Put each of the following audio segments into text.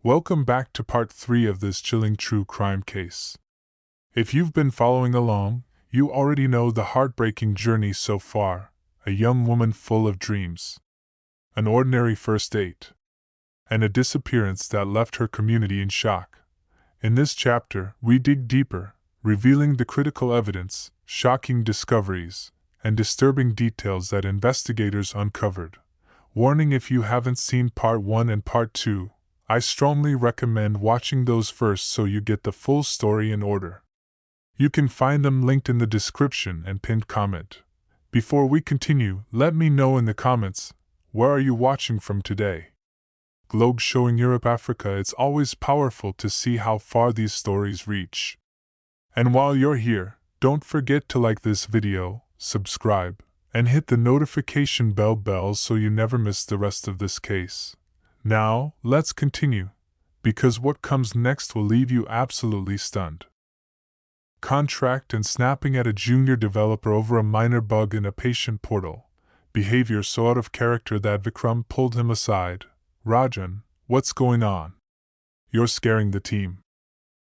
Welcome back to part 3 of this chilling true crime case. If you've been following along, you already know the heartbreaking journey so far. A young woman full of dreams, an ordinary first date, and a disappearance that left her community in shock. In this chapter, we dig deeper, revealing the critical evidence, shocking discoveries, and disturbing details that investigators uncovered. Warning: if you haven't seen part 1 and part 2, I strongly recommend watching those first so you get the full story in order. You can find them linked in the description and pinned comment. Before we continue, let me know in the comments, where are you watching from today? Globe showing Europe, Africa. It's always powerful to see how far these stories reach. And while you're here, don't forget to like this video, subscribe, and hit the notification bell so you never miss the rest of this case. Now, let's continue, because what comes next will leave you absolutely stunned. Contract and snapping at a junior developer over a minor bug in a patient portal. Behavior so out of character that Vikram pulled him aside. Rajan, what's going on? You're scaring the team.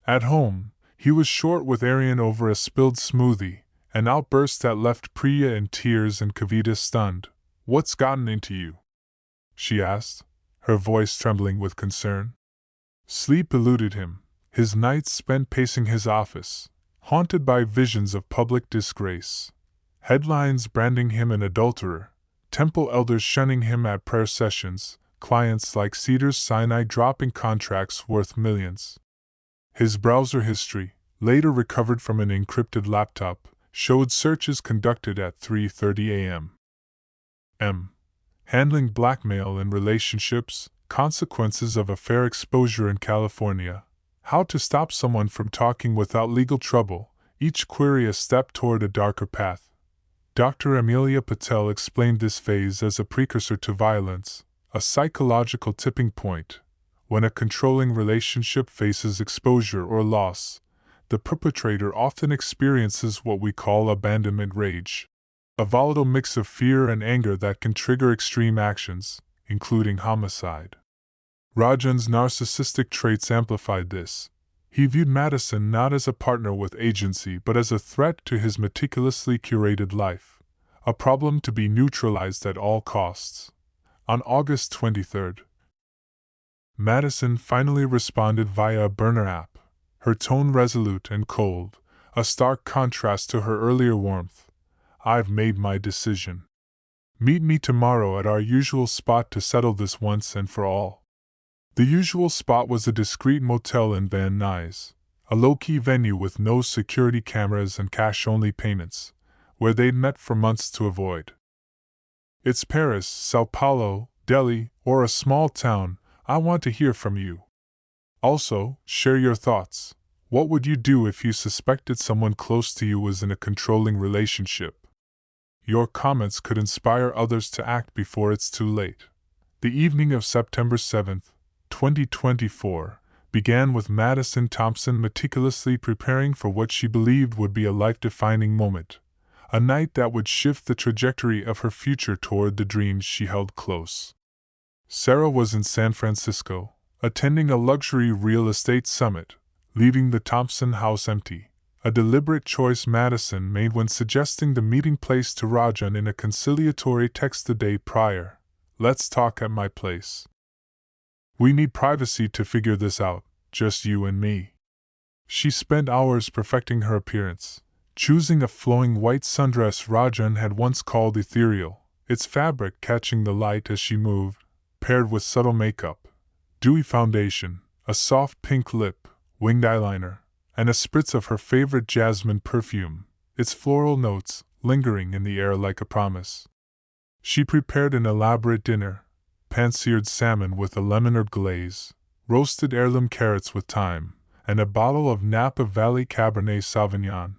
At home, he was short with Aryan over a spilled smoothie, an outburst that left Priya in tears and Kavita stunned. What's gotten into you? She asked, her voice trembling with concern. Sleep eluded him, his nights spent pacing his office, haunted by visions of public disgrace. Headlines branding him an adulterer, temple elders shunning him at prayer sessions, clients like Cedars-Sinai dropping contracts worth millions. His browser history, later recovered from an encrypted laptop, showed searches conducted at 3:30 a.m. Handling blackmail in relationships, consequences of affair exposure in California. How to stop someone from talking without legal trouble, each query a step toward a darker path. Dr. Amelia Patel explained this phase as a precursor to violence, a psychological tipping point. When a controlling relationship faces exposure or loss, the perpetrator often experiences what we call abandonment rage, a volatile mix of fear and anger that can trigger extreme actions, including homicide. Rajan's narcissistic traits amplified this. He viewed Madison not as a partner with agency but as a threat to his meticulously curated life, a problem to be neutralized at all costs. On August 23rd, Madison finally responded via a burner app, her tone resolute and cold, a stark contrast to her earlier warmth. I've made my decision. Meet me tomorrow at our usual spot to settle this once and for all. The usual spot was a discreet motel in Van Nuys, a low-key venue with no security cameras and cash-only payments, where they'd met for months to avoid. It's Paris, Sao Paulo, Delhi, or a small town. I want to hear from you. Also, share your thoughts. What would you do if you suspected someone close to you was in a controlling relationship? Your comments could inspire others to act before it's too late. The evening of September 7th, 2024, began with Madison Thompson meticulously preparing for what she believed would be a life-defining moment, a night that would shift the trajectory of her future toward the dreams she held close. Sarah was in San Francisco, attending a luxury real estate summit, leaving the Thompson house empty, a deliberate choice Madison made when suggesting the meeting place to Rajan in a conciliatory text the day prior. Let's talk at my place. We need privacy to figure this out, just you and me. She spent hours perfecting her appearance, choosing a flowing white sundress Rajan had once called ethereal, its fabric catching the light as she moved, paired with subtle makeup, dewy foundation, a soft pink lip, winged eyeliner, and a spritz of her favorite jasmine perfume, its floral notes lingering in the air like a promise. She prepared an elaborate dinner, pan-seared salmon with a lemon-herb glaze, roasted heirloom carrots with thyme, and a bottle of Napa Valley Cabernet Sauvignon,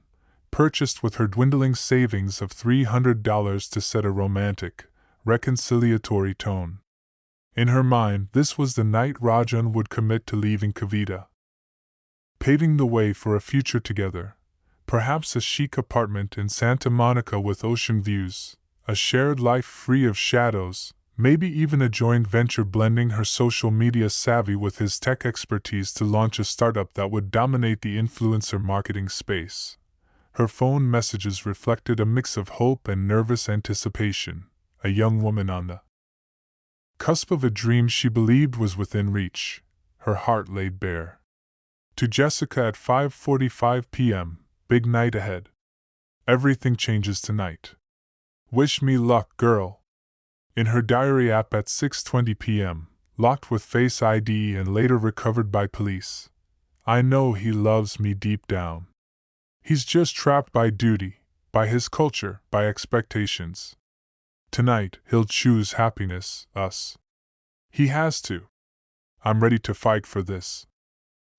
purchased with her dwindling savings of $300 to set a romantic, reconciliatory tone. In her mind, this was the night Rajan would commit to leaving Kavita, paving the way for a future together, perhaps a chic apartment in Santa Monica with ocean views, a shared life free of shadows, Maybe even a joint venture blending her social media savvy with his tech expertise to launch a startup that would dominate the influencer marketing space. Her phone messages reflected a mix of hope and nervous anticipation, a young woman on the cusp of a dream she believed was within reach, her heart laid bare. To Jessica at 5:45 p.m., big night ahead. Everything changes tonight. Wish me luck, girl. In her diary app at 6:20 p.m., locked with Face ID and later recovered by police. I know he loves me deep down. He's just trapped by duty, by his culture, by expectations. Tonight, he'll choose happiness, us. He has to. I'm ready to fight for this.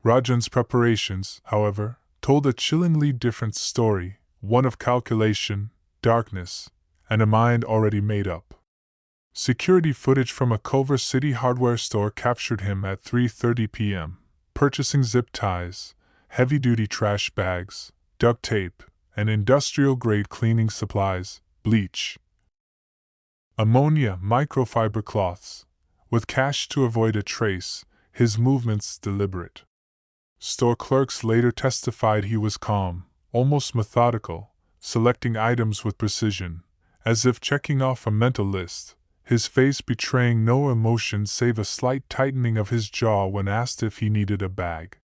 Rajan's preparations, however, told a chillingly different story, one of calculation, darkness, and a mind already made up. Security footage from a Culver City hardware store captured him at 3:30 p.m., purchasing zip ties, heavy-duty trash bags, duct tape, and industrial-grade cleaning supplies, bleach, ammonia, microfiber cloths, with cash to avoid a trace, his movements deliberate. Store clerks later testified he was calm, almost methodical, selecting items with precision, as if checking off a mental list, his face betraying no emotion save a slight tightening of his jaw when asked if he needed a bag.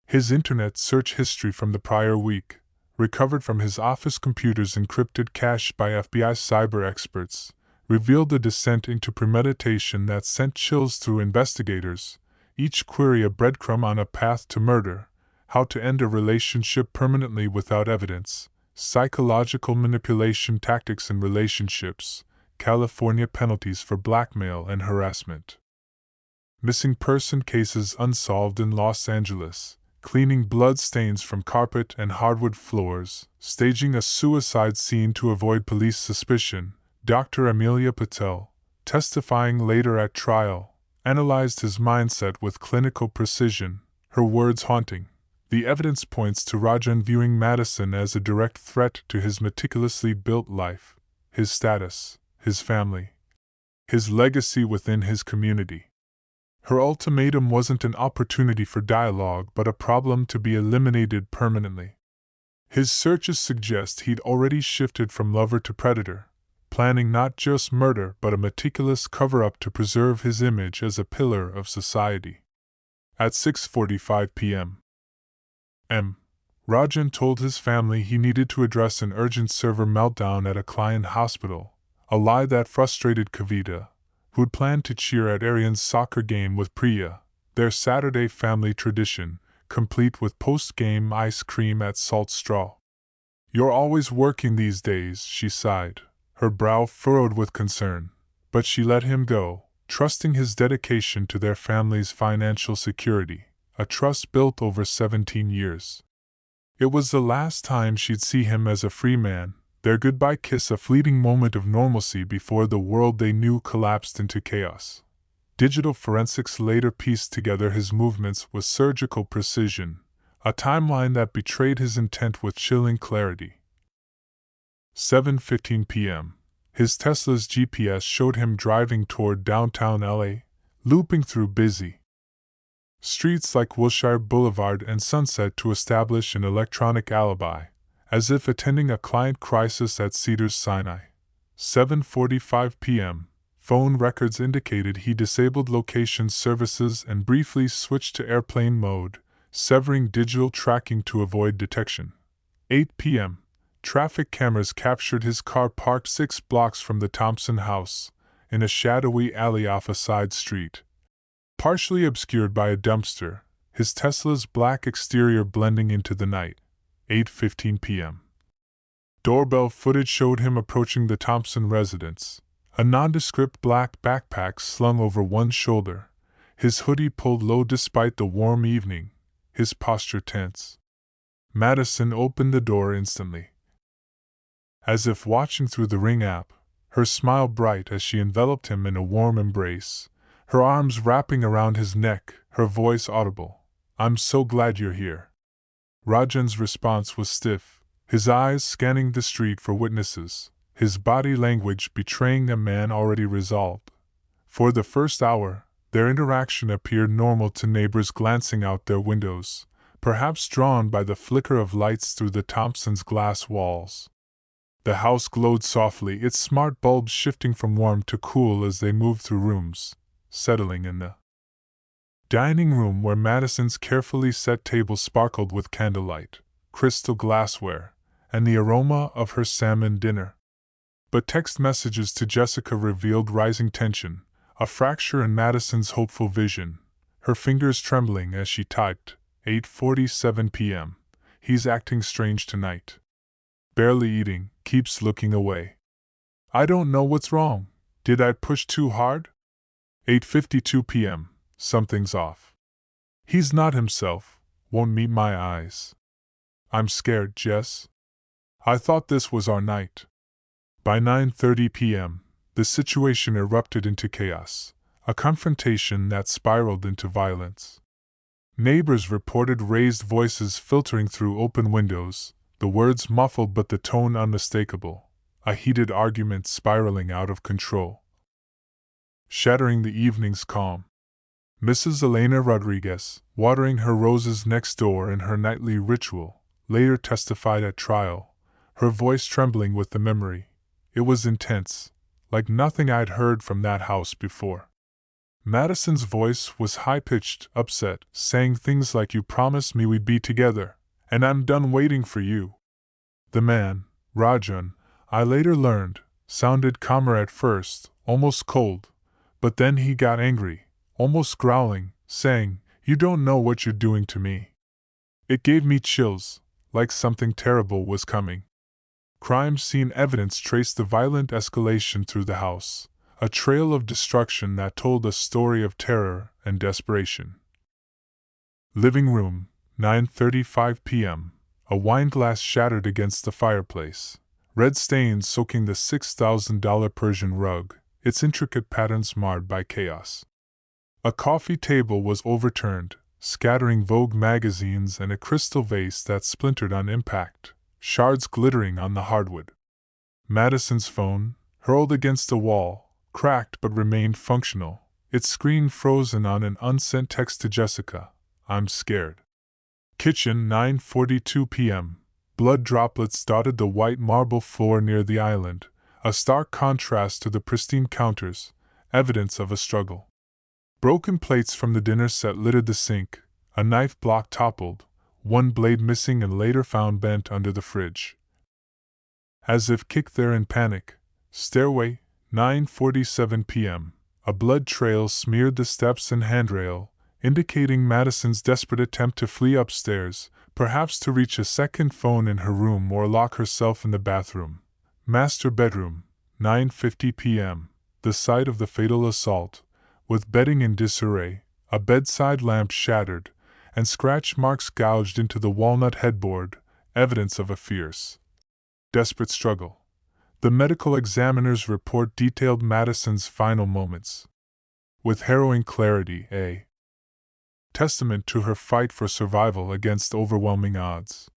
His internet search history from the prior week, recovered from his office computer's encrypted cache by FBI cyber experts, revealed a descent into premeditation that sent chills through investigators, each query a breadcrumb on a path to murder, how to end a relationship permanently without evidence, psychological manipulation tactics in relationships, California penalties for blackmail and harassment. Missing person cases unsolved in Los Angeles, cleaning blood stains from carpet and hardwood floors, staging a suicide scene to avoid police suspicion. Dr. Amelia Patel, testifying later at trial, analyzed his mindset with clinical precision, her words haunting. The evidence points to Rajan viewing Madison as a direct threat to his meticulously built life, his status, his family, his legacy within his community. Her ultimatum wasn't an opportunity for dialogue but a problem to be eliminated permanently. His searches suggest he'd already shifted from lover to predator, planning not just murder but a meticulous cover-up to preserve his image as a pillar of society. At 6:45 p.m. Rajan told his family he needed to address an urgent server meltdown at a client hospital, a lie that frustrated Kavita, who'd planned to cheer at Arian's soccer game with Priya, their Saturday family tradition, complete with post-game ice cream at Salt Straw. You're always working these days, she sighed, her brow furrowed with concern, but she let him go, trusting his dedication to their family's financial security, a trust built over 17 years. It was the last time she'd see him as a free man, their goodbye kiss a fleeting moment of normalcy before the world they knew collapsed into chaos. Digital forensics later pieced together his movements with surgical precision, a timeline that betrayed his intent with chilling clarity. 7:15 p.m. His Tesla's GPS showed him driving toward downtown LA, looping through busy streets like Wilshire Boulevard and Sunset to establish an electronic alibi, as if attending a client crisis at Cedars-Sinai. 7:45 p.m. Phone records indicated he disabled location services and briefly switched to airplane mode, severing digital tracking to avoid detection. 8 p.m. Traffic cameras captured his car parked 6 blocks from the Thompson house, in a shadowy alley off a side street, partially obscured by a dumpster, his Tesla's black exterior blending into the night. 8:15 p.m. Doorbell footage showed him approaching the Thompson residence, a nondescript black backpack slung over one shoulder, his hoodie pulled low despite the warm evening, his posture tense. Madison opened the door instantly, as if watching through the Ring app, her smile bright as she enveloped him in a warm embrace, her arms wrapping around his neck, her voice audible. "I'm so glad you're here." Rajan's response was stiff, his eyes scanning the street for witnesses, his body language betraying a man already resolved. For the first hour, their interaction appeared normal to neighbors glancing out their windows, perhaps drawn by the flicker of lights through the Thompsons' glass walls. The house glowed softly, its smart bulbs shifting from warm to cool as they moved through rooms, settling in the dining room where Madison's carefully set table sparkled with candlelight, crystal glassware, and the aroma of her salmon dinner. But text messages to Jessica revealed rising tension, a fracture in Madison's hopeful vision, her fingers trembling as she typed, 8:47 p.m. He's acting strange tonight. Barely eating, keeps looking away. I don't know what's wrong. Did I push too hard? 8:52 p.m. Something's off. He's not himself, won't meet my eyes. I'm scared, Jess. I thought this was our night. By 9:30 p.m., the situation erupted into chaos, a confrontation that spiraled into violence. Neighbors reported raised voices filtering through open windows, the words muffled but the tone unmistakable, a heated argument spiraling out of control. Shattering the evening's calm. Mrs. Elena Rodriguez, watering her roses next door in her nightly ritual, later testified at trial, her voice trembling with the memory. It was intense, like nothing I'd heard from that house before. Madison's voice was high-pitched, upset, saying things like, "You promised me we'd be together, and I'm done waiting for you." The man, Rajan, I later learned, sounded calmer at first, almost cold, but then he got angry, almost growling, saying, "You don't know what you're doing to me." It gave me chills, like something terrible was coming. Crime scene evidence traced the violent escalation through the house, a trail of destruction that told a story of terror and desperation. Living room, 9:35 p.m. A wineglass shattered against the fireplace, red stains soaking the $6,000 Persian rug, its intricate patterns marred by chaos. A coffee table was overturned, scattering Vogue magazines and a crystal vase that splintered on impact, shards glittering on the hardwood. Madison's phone, hurled against the wall, cracked but remained functional, its screen frozen on an unsent text to Jessica, "I'm scared." Kitchen, 9:42 p.m. Blood droplets dotted the white marble floor near the island, a stark contrast to the pristine counters, evidence of a struggle. Broken plates from the dinner set littered the sink, a knife block toppled, one blade missing and later found bent under the fridge. As if kicked there in panic, stairway, 9:47 p.m. A blood trail smeared the steps and handrail, indicating Madison's desperate attempt to flee upstairs, perhaps to reach a second phone in her room or lock herself in the bathroom. Master bedroom, 9:50 p.m. The site of the fatal assault, with bedding in disarray, a bedside lamp shattered, and scratch marks gouged into the walnut headboard, evidence of a fierce, desperate struggle. The medical examiner's report detailed Madison's final moments with harrowing clarity, a testament to her fight for survival against overwhelming odds.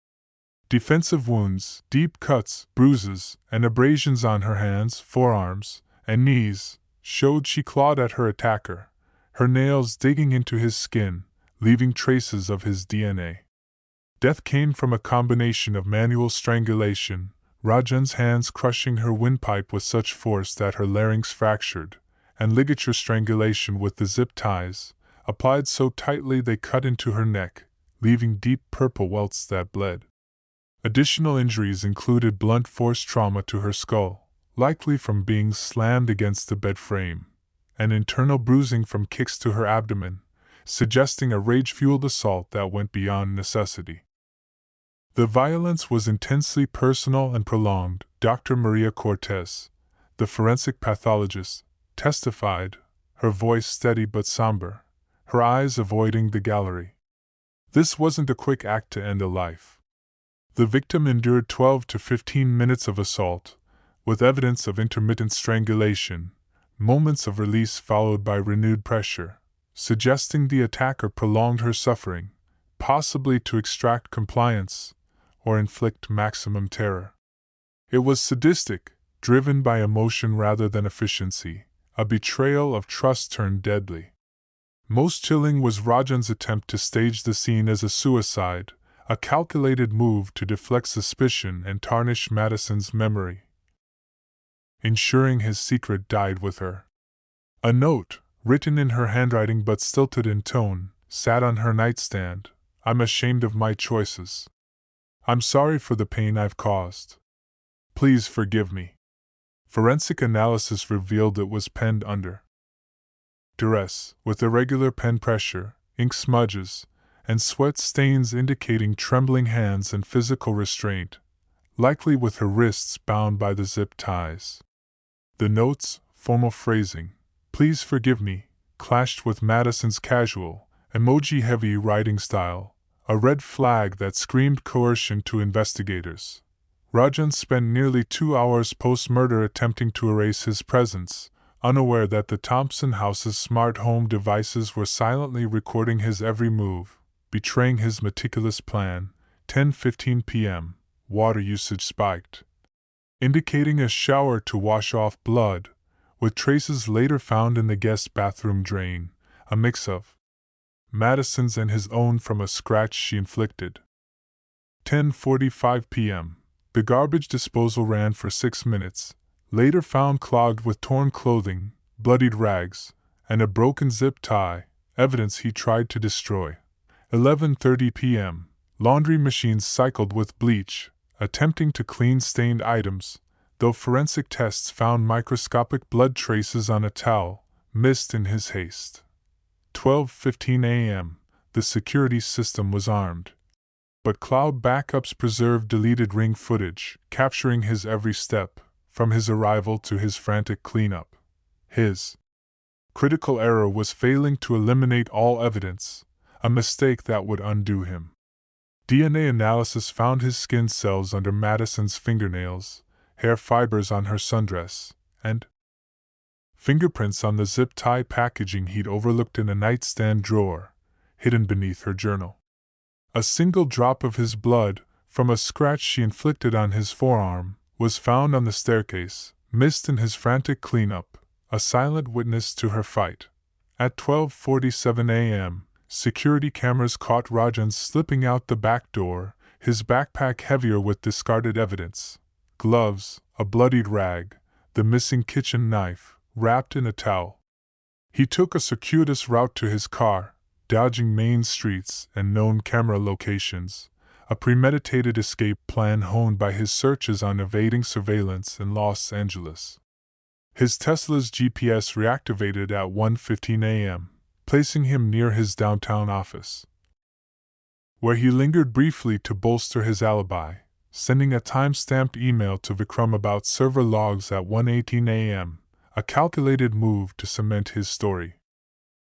Defensive wounds, deep cuts, bruises, and abrasions on her hands, forearms, and knees showed she clawed at her attacker, her nails digging into his skin, leaving traces of his DNA. Death came from a combination of manual strangulation, Rajan's hands crushing her windpipe with such force that her larynx fractured, and ligature strangulation with the zip ties, applied so tightly they cut into her neck, leaving deep purple welts that bled. Additional injuries included blunt force trauma to her skull, likely from being slammed against the bed frame, and internal bruising from kicks to her abdomen, suggesting a rage-fueled assault that went beyond necessity. The violence was intensely personal and prolonged, Dr. Maria Cortez, the forensic pathologist, testified, her voice steady but somber, her eyes avoiding the gallery. This wasn't a quick act to end a life. The victim endured 12 to 15 minutes of assault, with evidence of intermittent strangulation, moments of release followed by renewed pressure, suggesting the attacker prolonged her suffering, possibly to extract compliance or inflict maximum terror. It was sadistic, driven by emotion rather than efficiency, a betrayal of trust turned deadly. Most chilling was Rajan's attempt to stage the scene as a suicide, a calculated move to deflect suspicion and tarnish Madison's memory, ensuring his secret died with her. A note, written in her handwriting but stilted in tone, sat on her nightstand. I'm ashamed of my choices. I'm sorry for the pain I've caused. Please forgive me. Forensic analysis revealed it was penned under duress, with irregular pen pressure, ink smudges, and sweat stains indicating trembling hands and physical restraint, likely with her wrists bound by the zip ties. The note's formal phrasing, "Please forgive me," clashed with Madison's casual, emoji-heavy writing style, a red flag that screamed coercion to investigators. Rajan spent nearly 2 hours post-murder attempting to erase his presence, unaware that the Thompson house's smart home devices were silently recording his every move, betraying his meticulous plan. 10:15 p.m., water usage spiked, indicating a shower to wash off blood, with traces later found in the guest bathroom drain, a mix of Madison's and his own from a scratch she inflicted. 10:45 p.m., the garbage disposal ran for 6 minutes, later found clogged with torn clothing, bloodied rags, and a broken zip tie, evidence he tried to destroy. 11:30 p.m., laundry machines cycled with bleach, attempting to clean stained items, though forensic tests found microscopic blood traces on a towel, missed in his haste. 12:15 a.m., the security system was armed, but cloud backups preserved deleted ring footage, capturing his every step, from his arrival to his frantic cleanup. His critical error was failing to eliminate all evidence, a mistake that would undo him. DNA analysis found his skin cells under Madison's fingernails, hair fibers on her sundress, and fingerprints on the zip-tie packaging he'd overlooked in a nightstand drawer, hidden beneath her journal. A single drop of his blood, from a scratch she inflicted on his forearm, was found on the staircase, missed in his frantic cleanup, a silent witness to her fight. At 12:47 a.m., security cameras caught Rajan slipping out the back door, his backpack heavier with discarded evidence. Gloves, a bloodied rag, the missing kitchen knife, wrapped in a towel. He took a circuitous route to his car, dodging main streets and known camera locations, a premeditated escape plan honed by his searches on evading surveillance in Los Angeles. His Tesla's GPS reactivated at 1:15 a.m., placing him near his downtown office, where he lingered briefly to bolster his alibi, sending a time-stamped email to Vikram about server logs at 1:18 a.m., a calculated move to cement his story.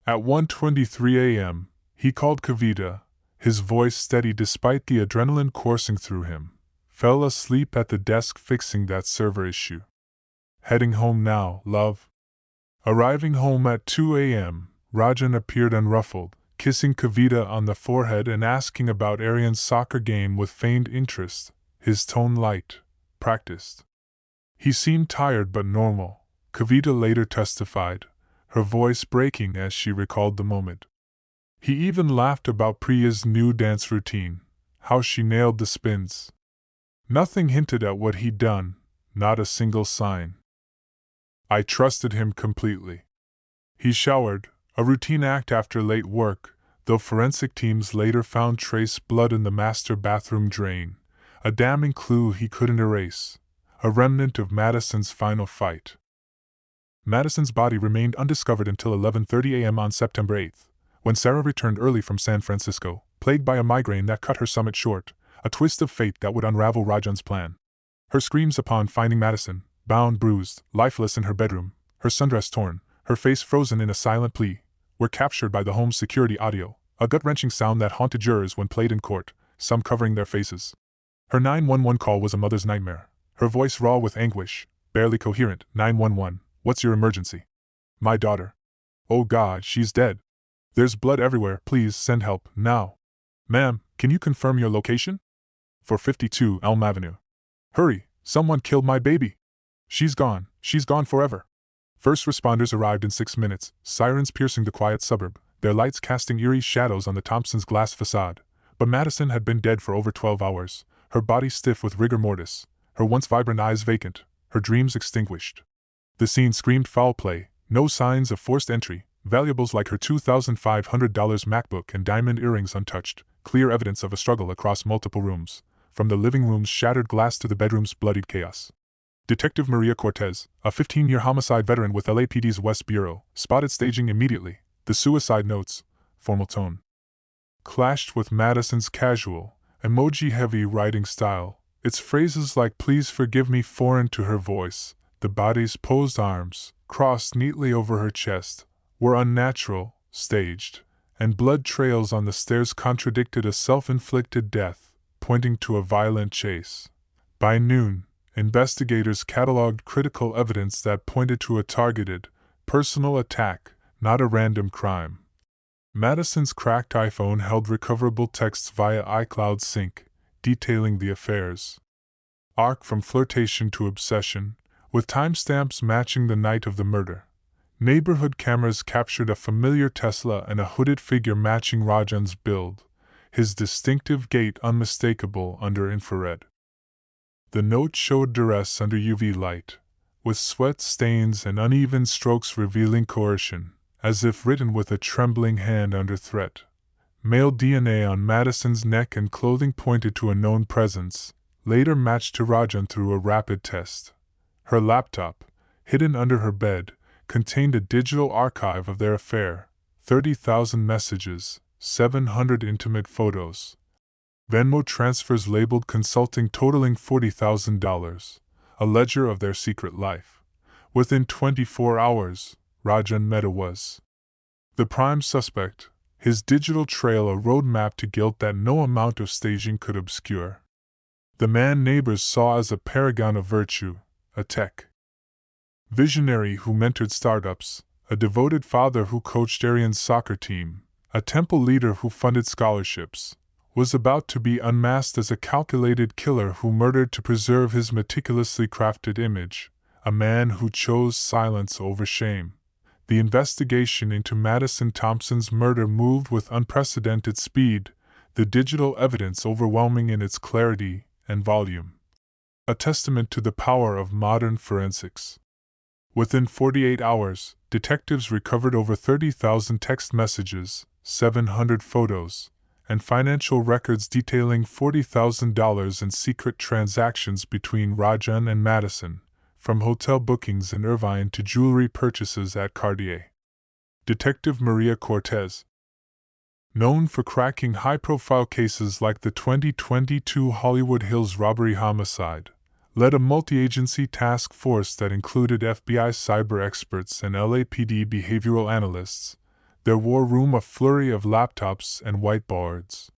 At 1:23 a.m., he called Kavita, his voice steady despite the adrenaline coursing through him, fell asleep at the desk fixing that server issue. Heading home now, love. Arriving home at 2 a.m., Rajan appeared unruffled, kissing Kavita on the forehead and asking about Aryan's soccer game with feigned interest, his tone light, practiced. He seemed tired but normal, Kavita later testified, her voice breaking as she recalled the moment. He even laughed about Priya's new dance routine, how she nailed the spins. Nothing hinted at what he'd done, not a single sign. I trusted him completely. He showered, a routine act after late work, though forensic teams later found trace blood in the master bathroom drain, a damning clue he couldn't erase, a remnant of Madison's final fight. Madison's body remained undiscovered until 11:30 a.m. on September 8, when Sarah returned early from San Francisco, plagued by a migraine that cut her summit short, a twist of fate that would unravel Rajan's plan. Her screams upon finding Madison, bound, bruised, lifeless in her bedroom, her sundress torn, her face frozen in a silent plea, were captured by the home's security audio, a gut-wrenching sound that haunted jurors when played in court, some covering their faces. Her 911 call was a mother's nightmare, her voice raw with anguish, barely coherent. 911, what's your emergency? My daughter. Oh God, she's dead. There's blood everywhere, please send help, now. Ma'am, can you confirm your location? 452 Elm Avenue. Hurry, someone killed my baby. She's gone forever. First responders arrived in 6 minutes, sirens piercing the quiet suburb, their lights casting eerie shadows on the Thompsons' glass facade. But Madison had been dead for over 12 hours, her body stiff with rigor mortis, her once vibrant eyes vacant, her dreams extinguished. The scene screamed foul play, no signs of forced entry, valuables like her $2,500 MacBook and diamond earrings untouched, clear evidence of a struggle across multiple rooms, from the living room's shattered glass to the bedroom's bloodied chaos. Detective Maria Cortez, a 15-year homicide veteran with LAPD's West Bureau, spotted staging immediately. The suicide notes, formal tone, clashed with Madison's casual, emoji-heavy writing style, its phrases like "please forgive me" foreign to her voice. The body's posed arms, crossed neatly over her chest, were unnatural, staged, and blood trails on the stairs contradicted a self-inflicted death, pointing to a violent chase. By noon, investigators cataloged critical evidence that pointed to a targeted, personal attack, not a random crime. Madison's cracked iPhone held recoverable texts via iCloud Sync, detailing the affair's arc from flirtation to obsession, with timestamps matching the night of the murder. Neighborhood cameras captured a familiar Tesla and a hooded figure matching Rajan's build, his distinctive gait unmistakable under infrared. The note showed duress under UV light, with sweat stains and uneven strokes revealing coercion, as if written with a trembling hand under threat. Male DNA on Madison's neck and clothing pointed to a known presence, later matched to Rajan through a rapid test. Her laptop, hidden under her bed, contained a digital archive of their affair, 30,000 messages, 700 intimate photos. Venmo transfers labeled consulting totaling $40,000, a ledger of their secret life. Within 24 hours, Rajan Mehta was the prime suspect, his digital trail a roadmap to guilt that no amount of staging could obscure. The man neighbors saw as a paragon of virtue, a tech visionary who mentored startups, a devoted father who coached Arian's soccer team, a temple leader who funded scholarships, was about to be unmasked as a calculated killer who murdered to preserve his meticulously crafted image, a man who chose silence over shame. The investigation into Madison Thompson's murder moved with unprecedented speed, the digital evidence overwhelming in its clarity and volume. A testament to the power of modern forensics. Within 48 hours, detectives recovered over 30,000 text messages, 700 photos, and financial records detailing $40,000 in secret transactions between Rajan and Madison, from hotel bookings in Irvine to jewelry purchases at Cartier. Detective Maria Cortez, known for cracking high-profile cases like the 2022 Hollywood Hills robbery homicide, led a multi-agency task force that included FBI cyber experts and LAPD behavioral analysts. Their war room a flurry of laptops and whiteboards.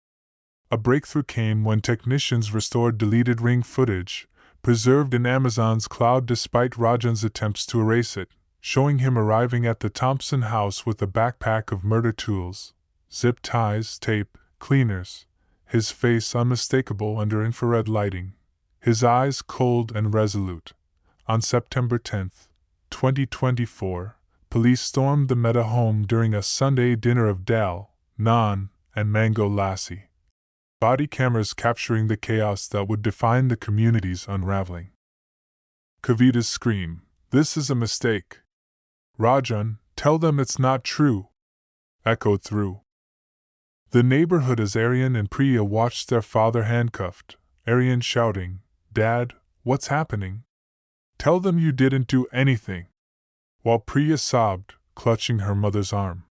A breakthrough came when technicians restored deleted Ring footage, preserved in Amazon's cloud despite Rajan's attempts to erase it, showing him arriving at the Thompson house with a backpack of murder tools, zip ties, tape, cleaners, his face unmistakable under infrared lighting, his eyes cold and resolute. On September 10, 2024, police stormed the Mehta home during a Sunday dinner of dal, naan, and mango lassi. Body cameras capturing the chaos that would define the community's unraveling. Kavita's scream, "This is a mistake. Rajan, tell them it's not true," echoed through the neighborhood as Arian and Priya watched their father handcuffed, Arian shouting, "Dad, what's happening? Tell them you didn't do anything," while Priya sobbed, clutching her mother's arm.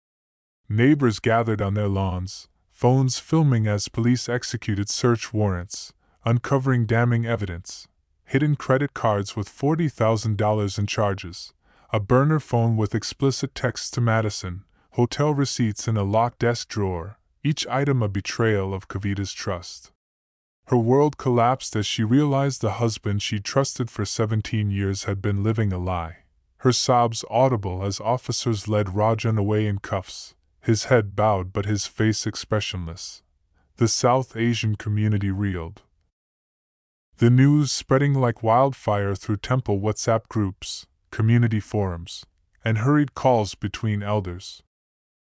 Neighbors gathered on their lawns, phones filming as police executed search warrants, uncovering damning evidence, hidden credit cards with $40,000 in charges, a burner phone with explicit texts to Madison, hotel receipts in a locked desk drawer, each item a betrayal of Kavita's trust. Her world collapsed as she realized the husband she trusted for 17 years had been living a lie. Her sobs audible as officers led Rajan away in cuffs, his head bowed but his face expressionless. The South Asian community reeled. The news spreading like wildfire through temple WhatsApp groups, community forums, and hurried calls between elders.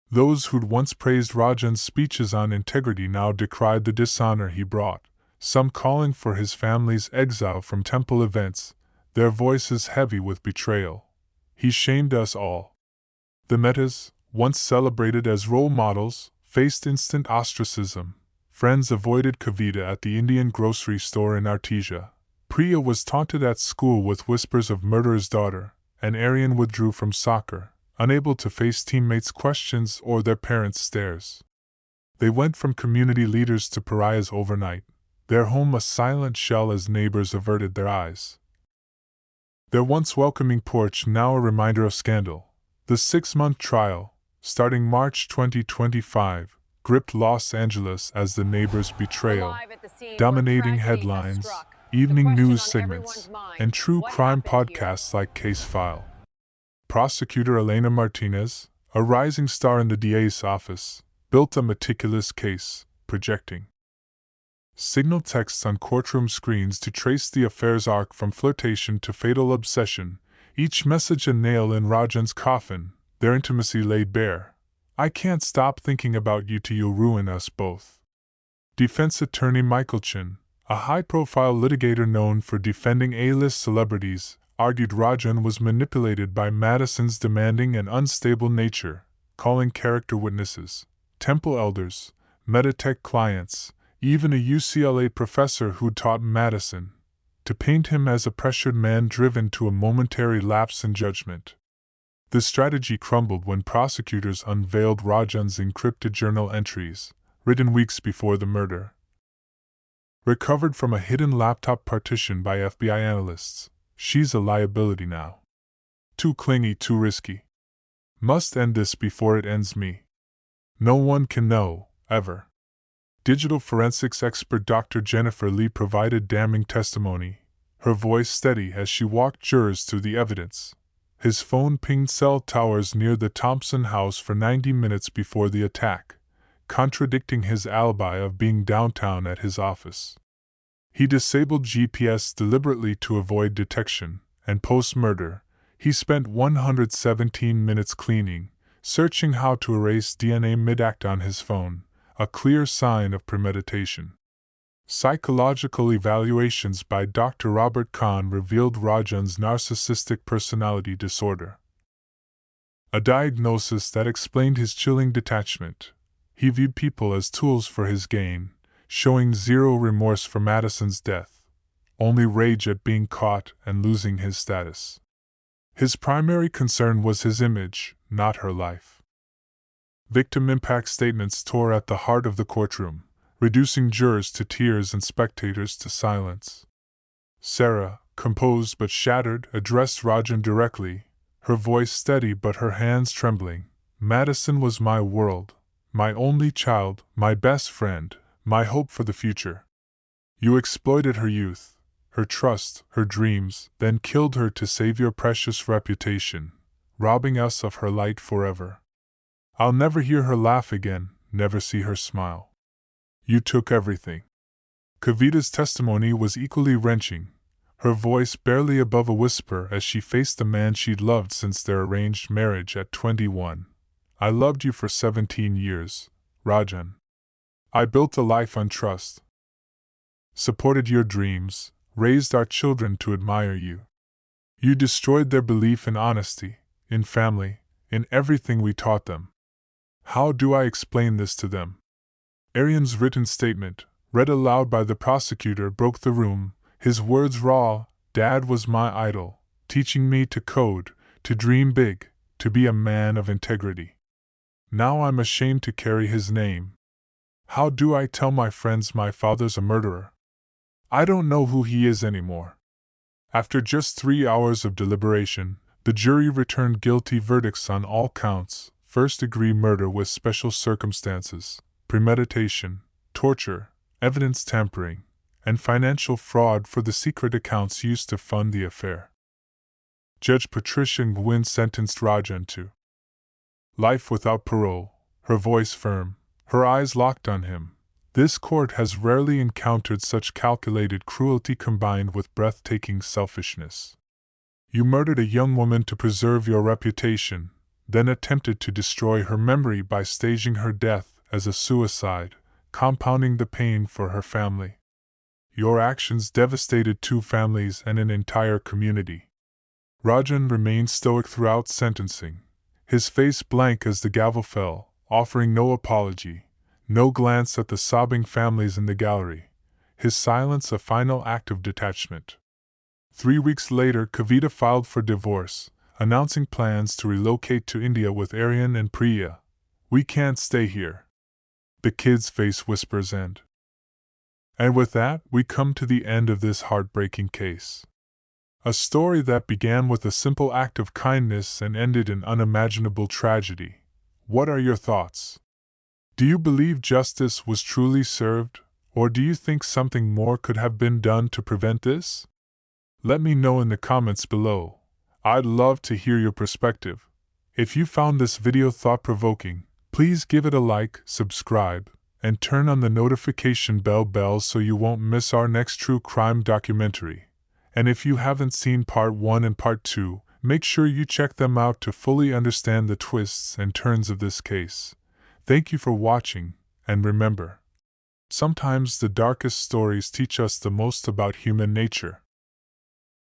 Those who'd once praised Rajan's speeches on integrity now decried the dishonor he brought, some calling for his family's exile from temple events, their voices heavy with betrayal. He shamed us all. The Metas, once celebrated as role models, faced instant ostracism. Friends avoided Kavita at the Indian grocery store in Artesia. Priya was taunted at school with whispers of murderer's daughter, and Aryan withdrew from soccer, unable to face teammates' questions or their parents' stares. They went from community leaders to pariahs overnight, their home a silent shell as neighbors averted their eyes. Their once welcoming porch now a reminder of scandal. The 6-month trial, starting March 2025, gripped Los Angeles as the neighbors' betrayal, dominating headlines, evening news segments, and true crime podcasts like Case File. Prosecutor Elena Martinez, a rising star in the DA's office, built a meticulous case, projecting signal texts on courtroom screens to trace the affair's arc from flirtation to fatal obsession, each message a nail in Rajan's coffin, their intimacy laid bare. "I can't stop thinking about you till you ruin us both." Defense attorney Michael Chin, a high-profile litigator known for defending A-list celebrities, argued Rajan was manipulated by Madison's demanding and unstable nature, calling character witnesses, temple elders, Meditech clients, even a UCLA professor who taught Madison, to paint him as a pressured man driven to a momentary lapse in judgment. The strategy crumbled when prosecutors unveiled Rajan's encrypted journal entries, written weeks before the murder. Recovered from a hidden laptop partition by FBI analysts, she's a liability now. Too clingy, too risky. Must end this before it ends me. No one can know, ever. Digital forensics expert Dr. Jennifer Lee provided damning testimony, her voice steady as she walked jurors through the evidence. His phone pinged cell towers near the Thompson house for 90 minutes before the attack, contradicting his alibi of being downtown at his office. He disabled GPS deliberately to avoid detection, and post-murder, he spent 117 minutes cleaning, searching how to erase DNA mid-act on his phone, a clear sign of premeditation. Psychological evaluations by Dr. Robert Kahn revealed Rajan's narcissistic personality disorder, a diagnosis that explained his chilling detachment. He viewed people as tools for his gain, showing zero remorse for Madison's death, only rage at being caught and losing his status. His primary concern was his image, not her life. Victim impact statements tore at the heart of the courtroom, reducing jurors to tears and spectators to silence. Sarah, composed but shattered, addressed Rajan directly, her voice steady but her hands trembling. "Madison was my world, my only child, my best friend, my hope for the future. You exploited her youth, her trust, her dreams, then killed her to save your precious reputation, robbing us of her light forever. I'll never hear her laugh again, never see her smile. You took everything." Kavita's testimony was equally wrenching, her voice barely above a whisper as she faced the man she'd loved since their arranged marriage at 21. "I loved you for 17 years, Rajan. I built a life on trust, supported your dreams, raised our children to admire you. You destroyed their belief in honesty, in family, in everything we taught them. How do I explain this to them?" Aryan's written statement, read aloud by the prosecutor, broke the room, his words raw. "Dad was my idol, teaching me to code, to dream big, to be a man of integrity. Now I'm ashamed to carry his name. How do I tell my friends my father's a murderer? I don't know who he is anymore." After just 3 hours of deliberation, the jury returned guilty verdicts on all counts: first-degree murder with special circumstances, premeditation, torture, evidence tampering, and financial fraud for the secret accounts used to fund the affair. Judge Patricia Nguyen sentenced Rajan to life without parole, her voice firm, her eyes locked on him. This court has rarely encountered such calculated cruelty combined with breathtaking selfishness. You murdered a young woman to preserve your reputation, then attempted to destroy her memory by staging her death as a suicide, compounding the pain for her family. Your actions devastated 2 families and an entire community. Rajan remained stoic throughout sentencing, his face blank as the gavel fell, offering no apology, no glance at the sobbing families in the gallery, his silence a final act of detachment. 3 weeks later, Kavita filed for divorce, announcing plans to relocate to India with Aryan and Priya. "We can't stay here," the kid's face whispers and with that, we come to the end of this heartbreaking case. A story that began with a simple act of kindness and ended in unimaginable tragedy. What are your thoughts? Do you believe justice was truly served, or do you think something more could have been done to prevent this? Let me know in the comments below. I'd love to hear your perspective. If you found this video thought-provoking, please give it a like, subscribe, and turn on the notification bell so you won't miss our next true crime documentary. And if you haven't seen part 1 and part 2, make sure you check them out to fully understand the twists and turns of this case. Thank you for watching, and remember, sometimes the darkest stories teach us the most about human nature.